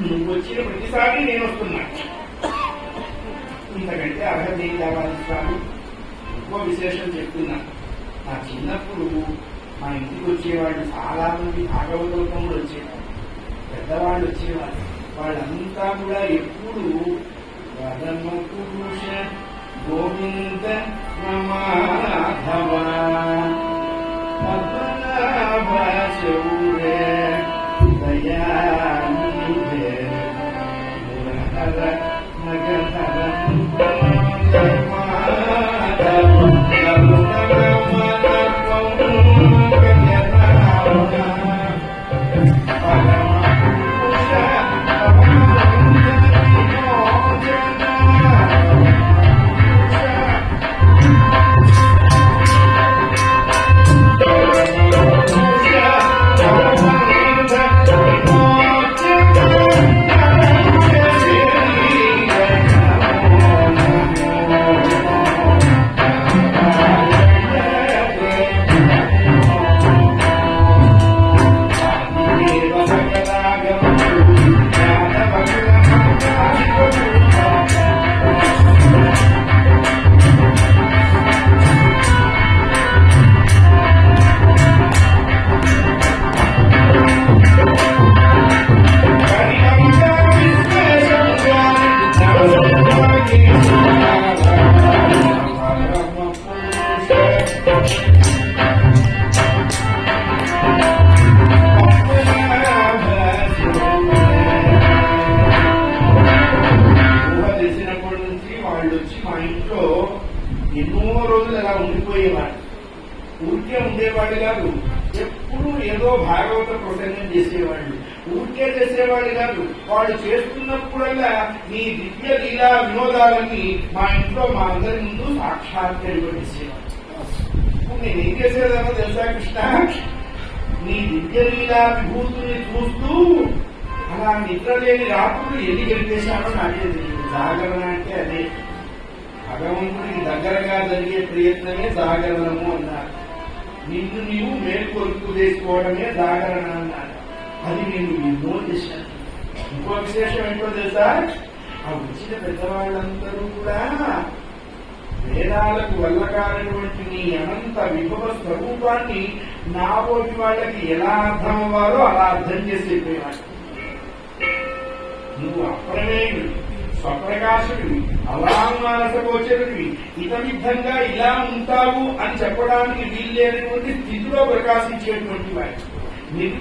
నువ్వు వచ్చిన ప్రతిసారి నేను వస్తున్నా. ఇంతకంటే అర్హత ఏం కావాలి స్వామి? ఎక్కువ విశేషం చెప్తున్నా. నా చిన్నప్పుడు మా ఇంటికి వచ్చేవాళ్ళు చాలా మంది భాగవతోత్తములు వచ్చేవాళ్ళు, పెద్దవాళ్ళు వచ్చేవాళ్ళు. వాళ్ళంతా కూడా ఎప్పుడు పరమ పురుష గోవింద మాధవ పద్మనాభ శౌర్య దయానిధే మురహర నగధర ఎన్నో రోజులు అలా ఉండిపోయేవాడు. ఊరికే ఉండేవాడు కాదు, ఎప్పుడు ఏదో భాగవత ప్రసంగం చేసేవాళ్ళు. ఊరికే చేసేవాళ్ళు కాదు, వాళ్ళు చేస్తున్నప్పుడల్లా నీ దివ్య లీలా వినోదాలని మా ఇంట్లో మా అందరి ముందు సాక్షాత్కరింపజేసేవాడు. నేనేం చేసేదానో తెలుసా కృష్ణ? నీ దివ్య లీలా విభూతుల్ని చూస్తూ అలా నిద్రలేని రాత్రులు ఎన్ని గడిపేశానో నాకే తెలియదు. జాగరణ అంటే అదే. భగవంతుడికి దగ్గరగా జరిగే ప్రయత్నమే జాగరణము అన్నారు. నిన్ను నీవు మేల్కొలుపు చేసుకోవడమే జాగరణ అన్నారు. అది నేను ఎన్నో చేశాను. ఇంకో విశేషం ఏంటో తెలుసా? ఆ వచ్చిన పెద్దవాళ్ళందరూ కూడా వేదాలకు వల్లకానటువంటి నీ అనంత విభవ స్వరూపాన్ని నా పోటీ వాళ్ళకి ఎలా అర్థం అవ్వాలో అలా అర్థం చేసేపోయేవాడు. నువ్వు అప్రమేయుడు, స్వప్రకాశుడివి, అవాంగ్మానసగోచరుడివి, ఇతమిద్ధంగా ఇలా ఉంటావు అని చెప్పడానికి వీల్లేనటువంటి స్థితిలో ప్రకాశించేటువంటి వాడు.